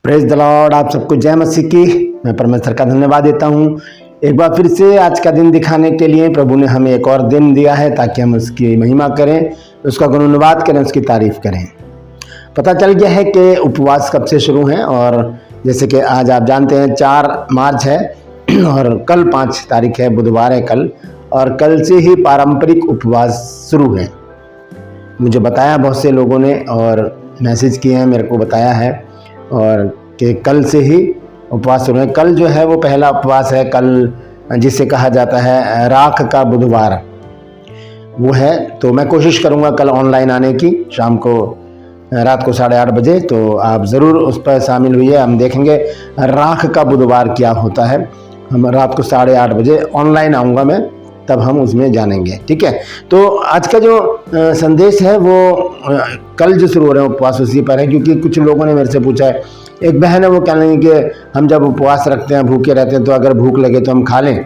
Praise the Lord. आप सबको जय मसीह की। मैं परमेश्वर का धन्यवाद देता हूँ एक बार फिर से आज का दिन दिखाने के लिए। प्रभु ने हमें एक और दिन दिया है ताकि हम उसकी महिमा करें, उसका गुणगान करें, उसकी तारीफ करें। पता चल गया है कि उपवास कब से शुरू हैं, और जैसे कि आज आप जानते हैं 4 मार्च है और कल 5 तारीख है, बुधवार है कल, और कल से ही पारंपरिक उपवास शुरू है। मुझे बताया बहुत से लोगों ने और मैसेज किए हैं, मेरे को बताया है और कि कल से ही उपवास शुरू है। कल जो है वो पहला उपवास है, कल जिसे कहा जाता है राख का बुधवार वो है। तो मैं कोशिश करूँगा कल ऑनलाइन आने की, शाम को रात को 8:30 बजे। तो आप ज़रूर उस पर शामिल हुइए। हम देखेंगे राख का बुधवार क्या होता है। हम रात को 8:30 बजे ऑनलाइन आऊँगा मैं, तब हम उसमें जानेंगे, ठीक है। तो आज का जो संदेश है वो कल जो शुरू हो रहे हैं उपवास उसी पर है, क्योंकि कुछ लोगों ने मेरे से पूछा है। एक बहन है वो कह रही है कि हम जब उपवास रखते हैं, भूखे रहते हैं, तो अगर भूख लगे तो हम खा लें।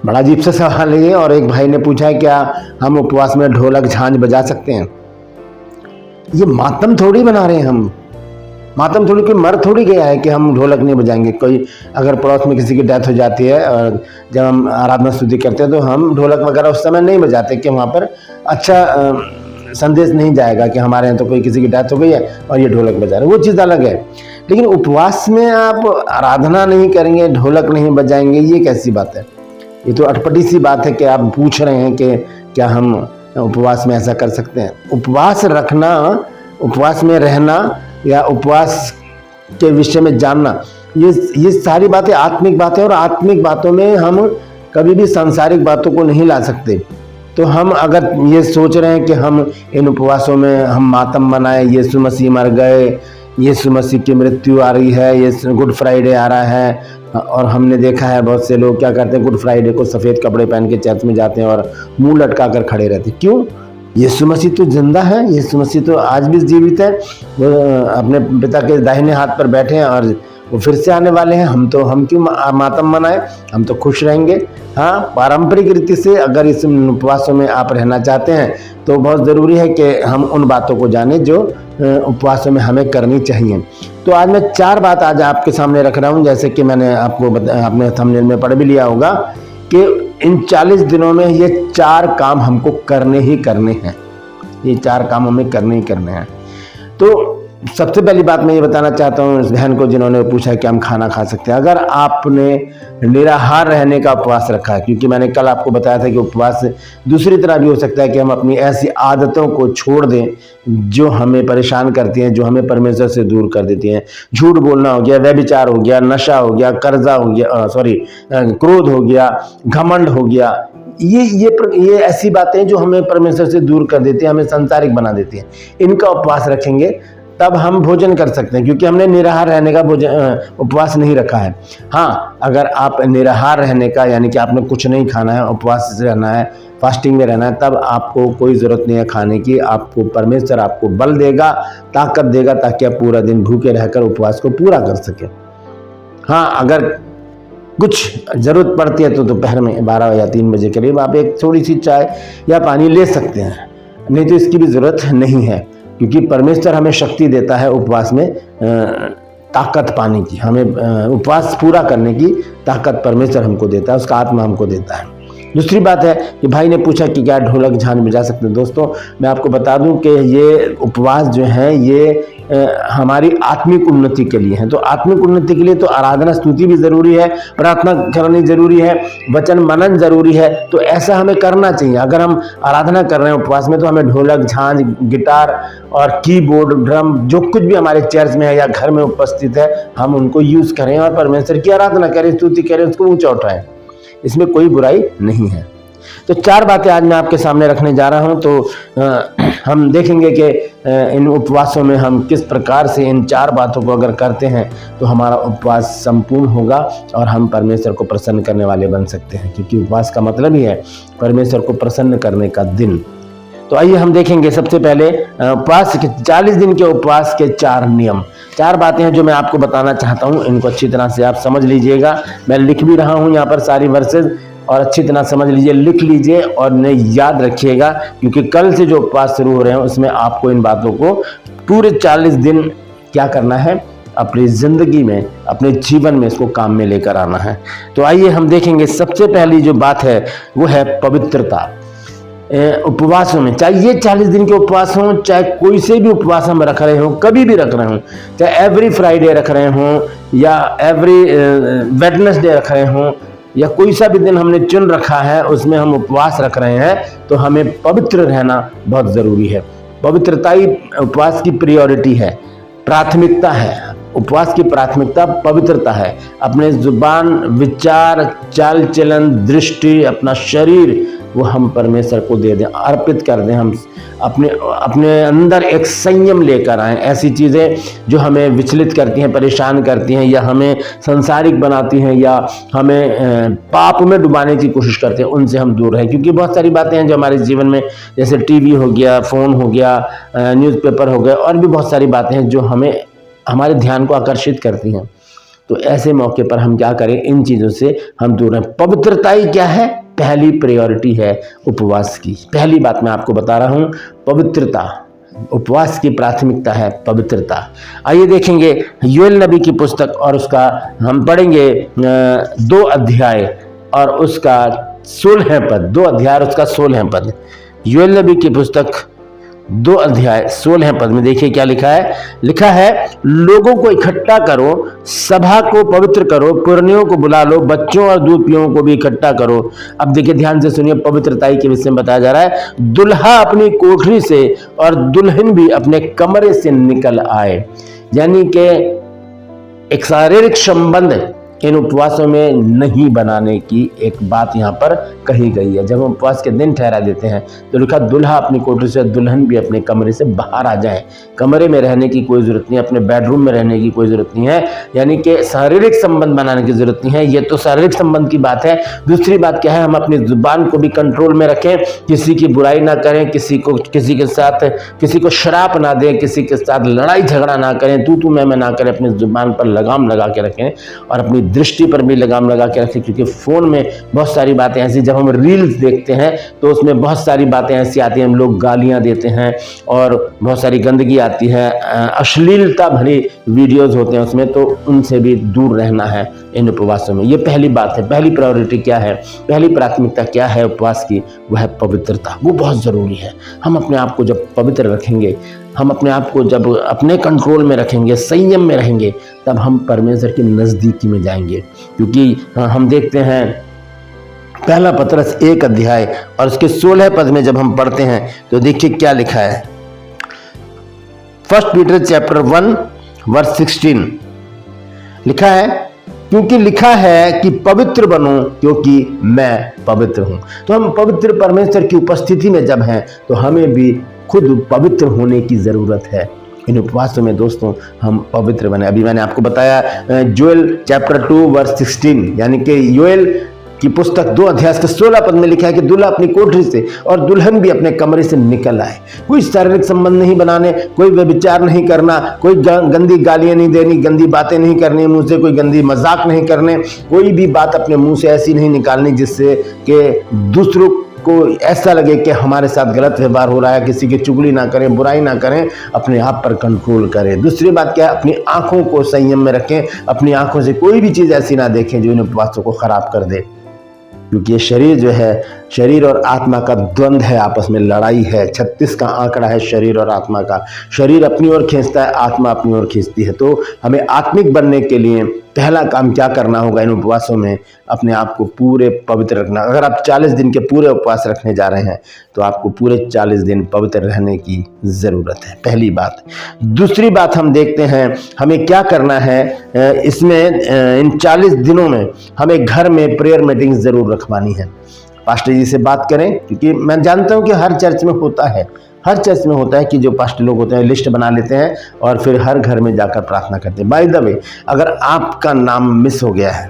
बड़ा अजीब सा सवाल है ये। और एक भाई ने पूछा है क्या हम उपवास में ढोलक झांझ बजा सकते हैं। ये मातम थोड़ी बना रहे हैं हम, मातम थोड़ी, कोई मर थोड़ी गया है कि हम ढोलक नहीं बजाएंगे। कोई अगर पड़ोस में किसी की डेथ हो जाती है और जब हम आराधना स्तुति करते हैं तो हम ढोलक वगैरह उस समय नहीं बजाते कि वहाँ पर अच्छा संदेश नहीं जाएगा कि हमारे यहाँ तो कोई किसी की डेथ हो गई है और ये ढोलक बजा रहे, वो चीज़ अलग है। लेकिन उपवास में आप आराधना नहीं करेंगे, ढोलक नहीं बजाएंगे, ये कैसी बात है। ये तो अटपटी सी बात है कि आप पूछ रहे हैं कि क्या हम उपवास में ऐसा कर सकते हैं। उपवास रखना, उपवास में रहना या उपवास के विषय में जानना, ये सारी बातें आत्मिक बातें, और आत्मिक बातों में हम कभी भी सांसारिक बातों को नहीं ला सकते। तो हम अगर ये सोच रहे हैं कि हम इन उपवासों में हम मातम मनाएं, यीशु मसीह मर गए, यीशु मसीह की मृत्यु आ रही है, ये गुड फ्राइडे आ रहा है, और हमने देखा है बहुत से लोग क्या करते हैं, गुड फ्राइडे को सफ़ेद कपड़े पहन के चर्च में जाते हैं और मुंह लटका कर खड़े रहते हैं। क्यों? यीशु मसीह तो जिंदा है, यीशु मसीह तो आज भी जीवित है, वो अपने पिता के दाहिने हाथ पर बैठे हैं और वो फिर से आने वाले हैं। हम क्यों मातम मनाएं, हम तो खुश रहेंगे। हाँ, पारंपरिक रीति से अगर इस उपवासों में आप रहना चाहते हैं तो बहुत ज़रूरी है कि हम उन बातों को जानें जो उपवासों में हमें करनी चाहिए। तो आज मैं 4 बात आज आपके सामने रख रहा हूँ, जैसे कि मैंने आपने थंबनेल में पढ़ भी लिया होगा कि इन 40 दिनों में ये 4 काम हमको करने ही करने हैं। ये 4 काम हमें करने ही करने हैं। तो सबसे पहली बात मैं ये बताना चाहता हूँ इस बहन को जिन्होंने पूछा कि हम खाना खा सकते हैं। अगर आपने निराहार रहने का उपवास रखा है, क्योंकि मैंने कल आपको बताया था कि उपवास दूसरी तरह भी हो सकता है कि हम अपनी ऐसी आदतों को छोड़ दें जो हमें परेशान करती हैं, जो हमें परमेश्वर से दूर कर देती हैं। झूठ बोलना हो गया, व्यभिचार हो गया, नशा हो गया, कर्जा हो गया, क्रोध हो गया, घमंड हो गया। ये ऐसी बातें जो हमें परमेश्वर से दूर कर देती हैं, हमें संसारिक बना देती हैं। इनका उपवास रखेंगे तब हम भोजन कर सकते हैं, क्योंकि हमने निराहार रहने का उपवास नहीं रखा है। हाँ, अगर आप निराहार रहने का यानी कि आपने कुछ नहीं खाना है, उपवास से रहना है, फास्टिंग में रहना है, तब आपको कोई ज़रूरत नहीं है खाने की। आपको परमेश्वर आपको बल देगा, ताकत देगा, ताकि आप पूरा दिन भूखे रहकर उपवास को पूरा कर सकें। हाँ, अगर कुछ ज़रूरत पड़ती है तो दोपहर में 12 या 3 बजे करीब आप एक थोड़ी सी चाय या पानी ले सकते हैं, नहीं तो इसकी भी ज़रूरत नहीं है, क्योंकि परमेश्वर हमें शक्ति देता है उपवास में ताकत पाने की। हमें उपवास पूरा करने की ताकत परमेश्वर हमको देता है, उसका आत्मा हमको देता है। दूसरी बात है कि भाई ने पूछा कि क्या ढोलक झांझ बजा सकते हैं। दोस्तों, मैं आपको बता दूं कि ये उपवास जो है ये हमारी आत्मिक उन्नति के लिए है। तो आत्मिक उन्नति के लिए तो आराधना स्तुति भी ज़रूरी है, प्रार्थना करनी ज़रूरी है, वचन मनन ज़रूरी है। तो ऐसा हमें करना चाहिए। अगर हम आराधना कर रहे हैं उपवास में, तो हमें ढोलक झांझ, गिटार और कीबोर्ड, ड्रम, जो कुछ भी हमारे चर्च में है या घर में उपस्थित है, हम उनको यूज़ करें और परमेश्वर की आराधना करें, स्तुति करें, उसको ऊँचा उठाएं। इसमें कोई बुराई नहीं है। तो 4 बातें आज मैं आपके सामने रखने जा रहा हूं। तो हम देखेंगे कि इन उपवासों में हम किस प्रकार से इन 4 बातों को अगर करते हैं तो हमारा उपवास संपूर्ण होगा और हम परमेश्वर को प्रसन्न करने वाले बन सकते हैं, क्योंकि उपवास का मतलब ही है परमेश्वर को प्रसन्न करने का दिन। तो आइए हम देखेंगे सबसे पहले उपवास के 40 दिन के उपवास के 4 नियम। 4 बातें हैं जो मैं आपको बताना चाहता हूं। इनको अच्छी तरह से आप समझ लीजिएगा। मैं लिख भी रहा हूं यहाँ पर सारी वर्सेज, और अच्छी तरह समझ लीजिए, लिख लीजिए और इन्हें याद रखिएगा, क्योंकि कल से जो उपवास शुरू हो रहे हैं उसमें आपको इन बातों को पूरे 40 दिन क्या करना है, अपनी ज़िंदगी में, अपने जीवन में इसको काम में लेकर आना है। तो आइए हम देखेंगे, सबसे पहली जो बात है वो है पवित्रता। उपवासों में, चाहे ये 40 दिन के उपवास हों, चाहे कोई से भी उपवास हम रख रहे हों, कभी भी रख रहे हों, चाहे एवरी फ्राइडे रख रहे हों या एवरी वेडनेसडे रख रहे हों, या कोई सा भी दिन हमने चुन रखा है उसमें हम उपवास रख रहे हैं, तो हमें पवित्र रहना बहुत ज़रूरी है। पवित्रता ही उपवास की प्रायोरिटी है, प्राथमिकता है। उपवास की प्राथमिकता पवित्रता है। अपने जुबान, विचार, चाल चलन, दृष्टि, अपना शरीर वो हम परमेश्वर को दे दें, अर्पित कर दें। हम अपने अंदर एक संयम लेकर आएं। ऐसी चीज़ें जो हमें विचलित करती हैं, परेशान करती हैं, या हमें संसारिक बनाती हैं, या हमें पाप में डुबाने की कोशिश करते हैं, उनसे हम दूर रहें। क्योंकि बहुत सारी बातें हैं जो हमारे जीवन में, जैसे टीवी हो गया, फ़ोन हो गया, न्यूज़पेपर हो गया, और भी बहुत सारी बातें हैं जो हमारे ध्यान को आकर्षित करती हैं। तो ऐसे मौके पर हम क्या करें, इन चीज़ों से हम दूर रहें। पवित्रता ही क्या है, पहली प्रायोरिटी है उपवास की। पहली बात मैं आपको बता रहा हूं, पवित्रता। उपवास की प्राथमिकता है पवित्रता। आइए देखेंगे योएल नबी की पुस्तक, और उसका हम पढ़ेंगे 2 अध्याय और उसका 16 पद। 2 अध्याय और उसका 16 पद। योएल नबी की पुस्तक 2 अध्याय 16 पद में देखिए क्या लिखा है। लिखा है, लोगों को इकट्ठा करो, सभा को पवित्र करो, पुरनियों को बुला लो, बच्चों और दूधियों को भी इकट्ठा करो। अब देखिए, ध्यान से सुनिए, पवित्रता के विषय में बताया जा रहा है। दुल्हा अपनी कोठरी से और दुल्हन भी अपने कमरे से निकल आए। यानी कि एक शारीरिक संबंध इन उपवासों में नहीं बनाने की एक बात यहाँ पर कही गई है। जब हम उपवास के दिन ठहरा देते हैं तो लिखा, दुल्हा अपनी कोठरी से, दुल्हन भी अपने कमरे से बाहर आ जाए। कमरे में रहने की कोई जरूरत नहीं है, अपने बेडरूम में रहने की कोई जरूरत नहीं है, यानी कि शारीरिक संबंध बनाने की जरूरत नहीं है। ये तो शारीरिक संबंध की बात है। दूसरी बात क्या है, हम अपनी जुबान को भी कंट्रोल में रखें, किसी की बुराई ना करें, किसी को श्राप ना दें, किसी के साथ लड़ाई झगड़ा ना करें, तू मैं ना करें। अपनी जुबान पर लगाम लगा के रखें और अपनी दृष्टि पर भी लगाम लगा के रखें। क्योंकि फ़ोन में बहुत सारी बातें ऐसी, जब हम रील्स देखते हैं तो उसमें बहुत सारी बातें ऐसी आती हैं, हम लोग गालियां देते हैं और बहुत सारी गंदगी आती है, अश्लीलता भरी वीडियोस होते हैं उसमें, तो उनसे भी दूर रहना है इन उपवासों में। ये पहली बात है। पहली प्रायोरिटी क्या है, पहली प्राथमिकता क्या है उपवास की, वह है पवित्रता। वो बहुत ज़रूरी है। हम अपने आप को जब पवित्र रखेंगे, हम अपने आप को जब अपने कंट्रोल में रखेंगे, संयम में रहेंगे, तब हम परमेश्वर की नज़दीकी में जाएंगे। क्योंकि हम देखते हैं पहला पतरस 1 अध्याय और उसके 16 पद में जब हम पढ़ते हैं तो देखिए क्या लिखा है। 1 पीटर चैप्टर 1 वर्स 16 लिखा है, क्योंकि लिखा है कि पवित्र बनो क्योंकि मैं पवित्र हूं। तो हम पवित्र परमेश्वर की उपस्थिति में जब हैं तो हमें भी खुद पवित्र होने की जरूरत है। इन उपवासों में दोस्तों हम पवित्र बने। अभी मैंने आपको बताया योएल चैप्टर 2 वर्स 16, यानी कि योएल की पुस्तक 2 अध्याय के 16 पद में लिखा है कि दूल्हा अपनी कोठरी से और दुल्हन भी अपने कमरे से निकल आए। कोई शारीरिक संबंध नहीं बनाने, कोई व्यभिचार नहीं करना, कोई गंदी गालियां नहीं देनी, गंदी बातें नहीं करनी, मुंह से कोई गंदी मजाक नहीं करने, कोई भी बात अपने मुंह से ऐसी नहीं निकालनी जिससे कि दूसरों को ऐसा लगे कि हमारे साथ गलत व्यवहार हो रहा है। किसी की चुगली ना करें, बुराई ना करें, अपने आप पर कंट्रोल करें। दूसरी बात क्या है, अपनी आंखों को संयम में रखें। अपनी आंखों से कोई भी चीज़ ऐसी ना देखें जो इन उपवासों को खराब कर दे। क्योंकि ये शरीर जो है, शरीर और आत्मा का द्वंद्व है, आपस में लड़ाई है। 36 का आंकड़ा है शरीर और आत्मा का। शरीर अपनी ओर खींचता है, आत्मा अपनी ओर खींचती है। तो हमें आत्मिक बनने के लिए पहला काम क्या करना होगा इन उपवासों में, अपने आप को पूरे पवित्र रखना। अगर आप 40 दिन के पूरे उपवास रखने जा रहे हैं तो आपको पूरे 40 दिन पवित्र रहने की ज़रूरत है, पहली बात। दूसरी बात हम देखते हैं हमें क्या करना है इसमें, इन 40 दिनों में हमें घर में प्रेयर मीटिंग ज़रूर रखवानी है। पास्टर जी से बात करें, क्योंकि मैं जानता हूं कि हर चर्च में होता है, हर चर्च में होता है कि जो पास्टर लोग होते हैं लिस्ट बना लेते हैं और फिर हर घर में जाकर प्रार्थना करते हैं। बाय द वे, अगर आपका नाम मिस हो गया है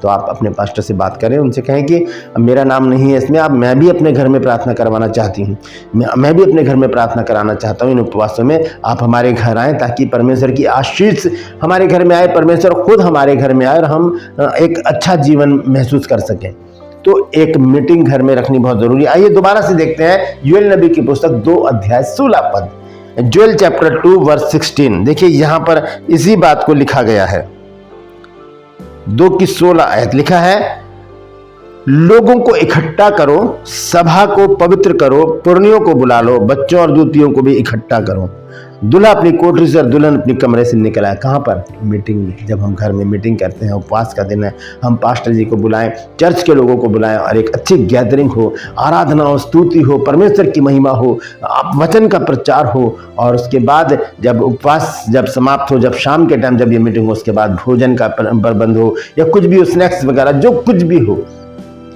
तो आप अपने पास्टर से बात करें, उनसे कहें कि मेरा नाम नहीं है इसमें, मैं भी अपने घर में प्रार्थना करवाना चाहती हूँ, मैं भी अपने घर में प्रार्थना कराना चाहता हूँ। इन उपवासों में आप हमारे घर आएँ ताकि परमेश्वर की आशीष हमारे घर में आए, परमेश्वर खुद हमारे घर में आए और हम एक अच्छा जीवन महसूस कर सकें। तो एक मीटिंग घर में रखनी बहुत जरूरी है। आइए दोबारा से देखते हैं योएल नबी की पुस्तक 2 अध्याय 16 पद। जोएल चैप्टर 2 वर्स 16, देखिए यहां पर इसी बात को लिखा गया है। 2 की 16 आयत लिखा है, लोगों को इकट्ठा करो, सभा को पवित्र करो, पुरनियों को बुला लो, बच्चों और दूतियों को भी इकट्ठा करो। दूल्हा अपनी कोठरी से और दुल्हन अपनी कमरे से निकल आए। कहाँ पर? मीटिंग में। जब हम घर में मीटिंग करते हैं, उपवास का दिन है, हम पास्टर जी को बुलाएं, चर्च के लोगों को बुलाएं और एक अच्छी गैदरिंग हो, आराधना हो, स्तुति हो, परमेश्वर की महिमा हो, वचन का प्रचार हो, और उसके बाद जब उपवास जब समाप्त हो, जब शाम के टाइम जब ये मीटिंग हो, उसके बाद भोजन का प्रबंध हो या कुछ भी हो, स्नैक्स वगैरह जो कुछ भी हो,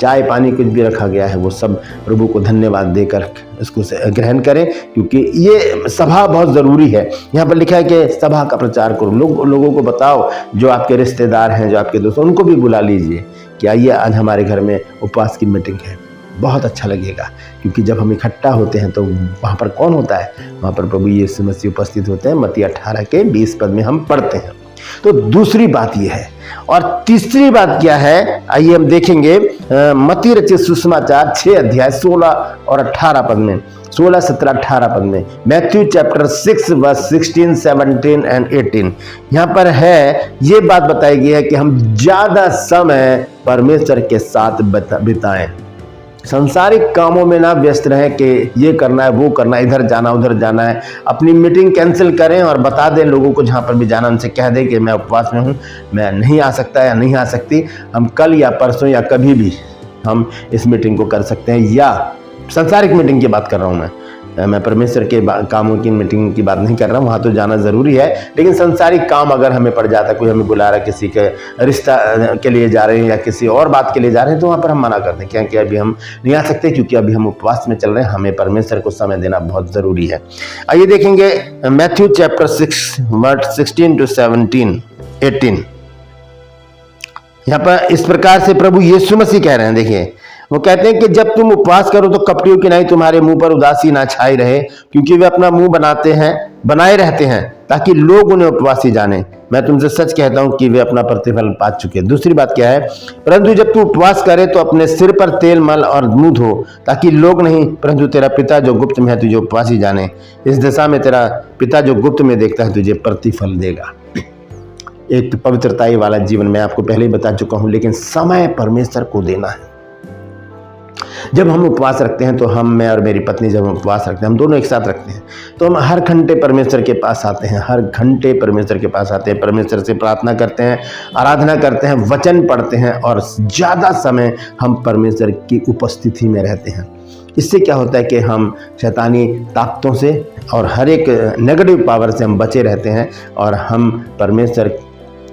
चाय पानी कुछ भी रखा गया है, वो सब प्रभु को धन्यवाद देकर इसको ग्रहण करें, क्योंकि ये सभा बहुत ज़रूरी है। यहाँ पर लिखा है कि सभा का प्रचार करो, लोगों को बताओ, जो आपके रिश्तेदार हैं, जो आपके दोस्त, उनको भी बुला लीजिए कि आइए आज हमारे घर में उपवास की मीटिंग है। बहुत अच्छा लगेगा, क्योंकि जब हम इकट्ठा होते हैं तो वहाँ पर कौन होता है? वहाँ पर प्रभु यीशु मसीह उपस्थित होते हैं। मत्ती 18 के 20 पद में हम पढ़ते हैं। तो दूसरी बात यह है। और तीसरी बात क्या है, आइए हम देखेंगे मत्ती रचित सुसमाचार 6 अध्याय 16 और 18 पद में, 16, 17, 18 पद में, मैथ्यू चैप्टर 6 वर्स 16, 17 एंड 18। यहाँ पर है, ये बात बताई गई है कि हम ज्यादा समय परमेश्वर के साथ बिताएं। संसारिक कामों में ना व्यस्त रहें कि ये करना है, वो करना है, इधर जाना उधर जाना है। अपनी मीटिंग कैंसिल करें और बता दें लोगों को, जहाँ पर भी जाना उनसे कह दें कि मैं उपवास में हूँ, मैं नहीं आ सकता या नहीं आ सकती। हम कल या परसों या कभी भी हम इस मीटिंग को कर सकते हैं। या संसारिक मीटिंग की बात कर रहा हूँ मैं परमेश्वर के कामों की मीटिंग की बात नहीं कर रहा हूँ, वहाँ तो जाना ज़रूरी है। लेकिन संसारिक काम अगर हमें पड़ जाता है, कोई हमें बुला रहा है, किसी के रिश्ता के लिए जा रहे हैं या किसी और बात के लिए जा रहे हैं, तो वहाँ पर हम मना कर दें क्या कि अभी हम नहीं आ सकते, क्योंकि अभी हम उपवास में चल रहे हैं, हमें परमेश्वर को समय देना बहुत ज़रूरी है। आइए देखेंगे मैथ्यू चैप्टर 6 वर्स 16 to 17, 18। यहाँ पर इस प्रकार से प्रभु यीशु मसीह कह रहे हैं, देखिए वो कहते हैं कि जब तुम उपवास करो तो कपटियों की नाई तुम्हारे मुंह पर उदासी ना छाई रहे, क्योंकि वे अपना मुंह बनाए रहते हैं ताकि लोग उन्हें उपवासी जाने। मैं तुमसे सच कहता हूं कि वे अपना प्रतिफल पा चुके। दूसरी बात क्या है, परंतु जब तू उपवास करे तो अपने सिर पर तेल मल और मुंह धो, ताकि लोग नहीं परंतु तेरा पिता जो गुप्त में है तुझे उपवासी जाने। इस दशा में तेरा पिता जो गुप्त में देखता है तुझे प्रतिफल देगा। एक पवित्रताई वाला जीवन मैं आपको पहले ही बता चुका हूं, लेकिन समय परमेश्वर को देना है। जब हम उपवास रखते हैं तो मैं और मेरी पत्नी जब हम उपवास रखते हैं, हम दोनों एक साथ रखते हैं, तो हम हर घंटे परमेश्वर के पास आते हैं, हर घंटे परमेश्वर के पास आते हैं, परमेश्वर से प्रार्थना करते हैं, आराधना करते हैं, वचन पढ़ते हैं और ज़्यादा समय हम परमेश्वर की उपस्थिति में रहते हैं। इससे क्या होता है कि हम शैतानी ताकतों से और हर एक नेगेटिव पावर से हम बचे रहते हैं और हम परमेश्वर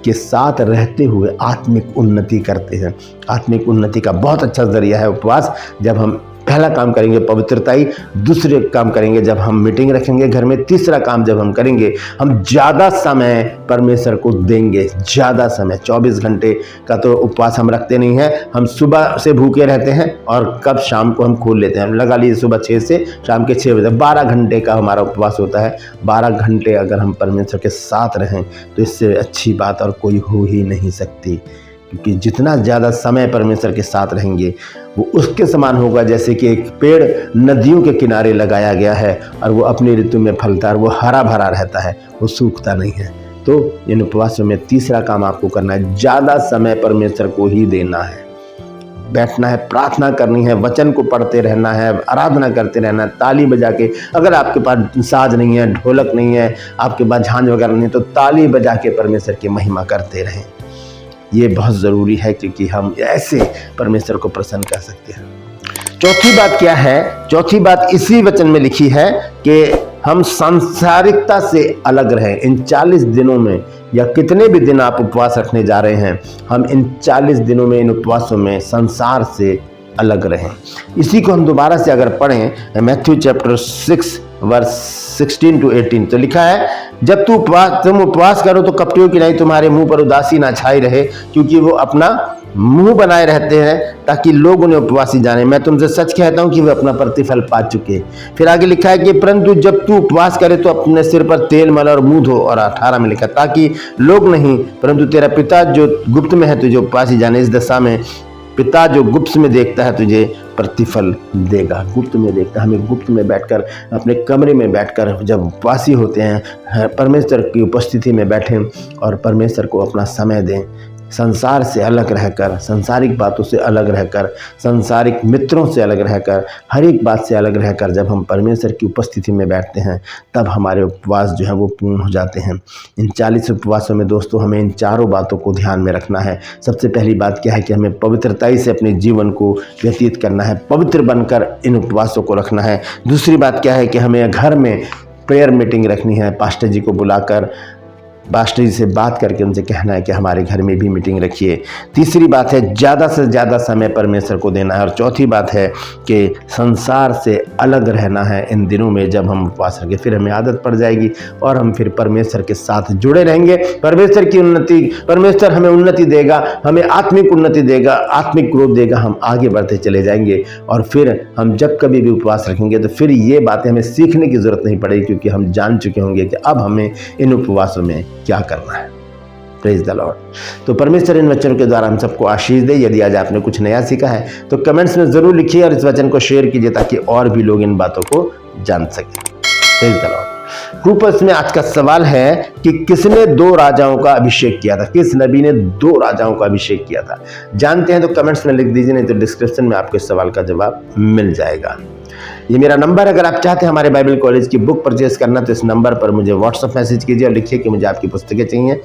के साथ रहते हुए आत्मिक उन्नति करते हैं। आत्मिक उन्नति का बहुत अच्छा जरिया है उपवास। जब हम पहला काम करेंगे पवित्रताई, दूसरे काम करेंगे जब हम मीटिंग रखेंगे घर में, तीसरा काम जब हम करेंगे हम ज़्यादा समय परमेश्वर को देंगे। ज़्यादा समय, 24 घंटे का तो उपवास हम रखते नहीं हैं। हम सुबह से भूखे रहते हैं और कब शाम को हम खोल लेते हैं। लगा लीजिए सुबह 6 से शाम के 6 बजे, 12 घंटे का हमारा उपवास होता है। 12 घंटे अगर हम परमेश्वर के साथ रहें तो इससे अच्छी बात और कोई हो ही नहीं सकती, क्योंकि जितना ज़्यादा समय परमेश्वर के साथ रहेंगे वो उसके समान होगा जैसे कि एक पेड़ नदियों के किनारे लगाया गया है और वो अपनी ऋतु में फलता है, वो हरा भरा रहता है, वो सूखता नहीं है। तो इन उपवासों में तीसरा काम आपको करना है, ज़्यादा समय परमेश्वर को ही देना है, बैठना है, प्रार्थना करनी है, वचन को पढ़ते रहना है, आराधना करते रहना है, ताली बजा के। अगर आपके पास साज नहीं है, ढोलक नहीं है, आपके पास झांझ वगैरह नहीं है, तो ताली बजा के परमेश्वर की महिमा करते रहें। ये बहुत ज़रूरी है, क्योंकि हम ऐसे परमेश्वर को प्रसन्न कर सकते हैं। चौथी बात क्या है? चौथी बात इसी वचन में लिखी है कि हम सांसारिकता से अलग रहें। इन 40 दिनों में या कितने भी दिन आप उपवास रखने जा रहे हैं, हम इन 40 दिनों में, इन उपवासों में संसार से अलग रहें। इसी को हम दोबारा से अगर पढ़ें, मैथ्यू चैप्टर 6 वर्स 16 to 18, तो लिखा है, जब तुम उपवास करो तो कपटियों की नाई तुम्हारे मुंह पर उदासी ना छाई रहे, क्योंकि वो अपना मुंह बनाए रहते हैं ताकि लोग उन्हें उपवासी जाने। मैं तुमसे सच कहता हूं कि वे अपना प्रतिफल पा चुके। फिर आगे लिखा है कि परंतु जब तू उपवास करे तो अपने सिर पर तेल मल और मुंह धो, और 18 में लिखा, ताकि लोग नहीं परंतु तेरा पिता जो गुप्त में है तुझे उपवासी जाने। इस दशा में पिता जो गुप्त में देखता है तुझे प्रतिफल देगा। गुप्त में देखता है। हमें गुप्त में बैठकर, अपने कमरे में बैठकर जब उपवासी होते हैं, परमेश्वर की उपस्थिति में बैठें और परमेश्वर को अपना समय दें, संसार से अलग रहकर, संसारिक बातों से अलग रहकर, संसारिक मित्रों से अलग रहकर, हर एक बात से अलग रहकर जब हम परमेश्वर की उपस्थिति में बैठते हैं तब हमारे उपवास जो है वो पूर्ण हो जाते हैं। इन 40 उपवासों में दोस्तों हमें इन चारों बातों को ध्यान में रखना है। सबसे पहली बात क्या है कि हमें पवित्रताई से अपने जीवन को व्यतीत करना है, पवित्र बनकर इन उपवासों को रखना है। दूसरी बात क्या है कि हमें घर में प्रेयर मीटिंग रखनी है, पास्टर जी को बुलाकर, पास्टर जी से बात करके उनसे कहना है कि हमारे घर में भी मीटिंग रखिए। तीसरी बात है ज़्यादा से ज़्यादा समय परमेश्वर को देना है। और चौथी बात है कि संसार से अलग रहना है इन दिनों में। जब हम उपवास रखें फिर हमें आदत पड़ जाएगी और हम फिर परमेश्वर के साथ जुड़े रहेंगे। परमेश्वर की उन्नति, परमेश्वर हमें उन्नति देगा, हमें आत्मिक उन्नति देगा, आत्मिक ग्रोथ देगा, हम आगे बढ़ते चले जाएंगे। और फिर हम जब कभी भी उपवास रखेंगे तो फिर ये बातें हमें सीखने की ज़रूरत नहीं पड़ेगी, क्योंकि हम जान चुके होंगे कि अब हमें इन उपवासों में क्या करना है। Praise the Lord. तो परमेश्वर इन वचनों के द्वारा हम सबको आशीष दे। यदि आज आपने कुछ नया सीखा है तो कमेंट्स में जरूर लिखिए और इस वचन को शेयर कीजिए ताकि और भी लोग इन बातों को जान सकें। Praise the Lord. ग्रुप में आज का सवाल है कि किसने 2 राजाओं का अभिषेक किया था? किस नबी ने 2 राजाओं का अभिषेक किया था? जानते हैं तो कमेंट्स में लिख दीजिए, नहीं तो डिस्क्रिप्शन में आपके सवाल का जवाब मिल जाएगा। ये मेरा नंबर, अगर आप चाहते हैं हमारे बाइबल कॉलेज की बुक परचेज करना तो इस नंबर पर मुझे व्हाट्सएप मैसेज कीजिए और लिखिए कि मुझे आपकी पुस्तकें चाहिए।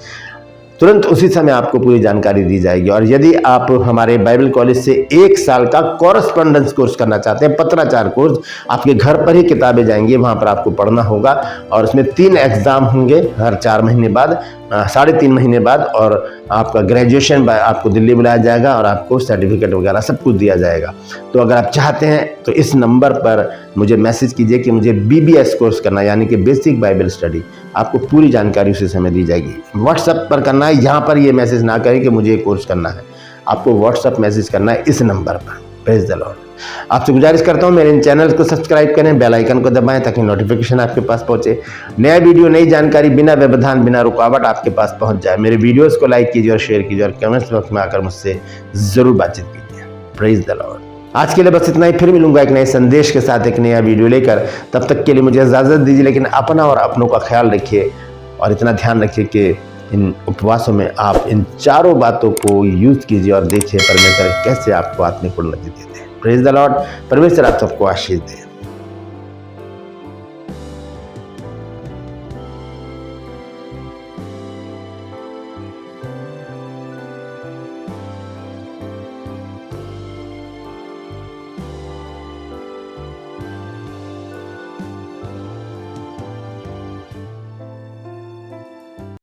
तुरंत उसी समय आपको पूरी जानकारी दी जाएगी। और यदि आप हमारे बाइबल कॉलेज से 1 साल का कॉरेस्पॉन्डेंस कोर्स करना चाहते हैं, पत्राचार कोर्स, आपके घर पर ही किताबें जाएंगी, वहां पर आपको पढ़ना होगा और उसमें 3 एग्जाम होंगे हर 4 महीने बाद, 3.5 महीने बाद, और आपका ग्रेजुएशन आपको दिल्ली बुलाया जाएगा और आपको सर्टिफिकेट वगैरह सब कुछ दिया जाएगा। तो अगर आप चाहते हैं तो इस नंबर पर मुझे मैसेज कीजिए कि मुझे BBS कोर्स करना है, यानी कि बेसिक बाइबल स्टडी। आपको पूरी जानकारी उसी समय दी जाएगी। व्हाट्सएप पर करना है, यहाँ पर ये मैसेज ना करें कि मुझे कोर्स करना है, आपको व्हाट्सएप मैसेज करना है इस नंबर पर। Praise the Lord. आपसे गुजारिश करता हूं मेरे इन चैनल को सब्सक्राइब करें, बेल आइकन को दबाएं ताकि नोटिफिकेशन आपके पास पहुंचे, नया वीडियो, नई जानकारी बिना व्यवधान, बिना रुकावट आपके पास पहुंच जाए। मेरे वीडियोस को लाइक कीजिए और शेयर कीजिए और कमेंट्स बॉक्स में आकर मुझसे जरूर बातचीत कीजिए। Praise the Lord. आज के लिए बस इतना ही, फिर मिलूंगा एक नए संदेश के साथ एक नया वीडियो लेकर। तब तक के लिए मुझे इजाजत दीजिए, लेकिन अपना और अपनों का ख्याल रखिए और इतना ध्यान रखिए कि इन उपवासों में आप इन चारों बातों को यूज कीजिए और देखिए परमेश्वर कैसे आपको आत्मिक उन्नति देते हैं। Praise the Lord. परमेश्वर आप सबको आशीष दे।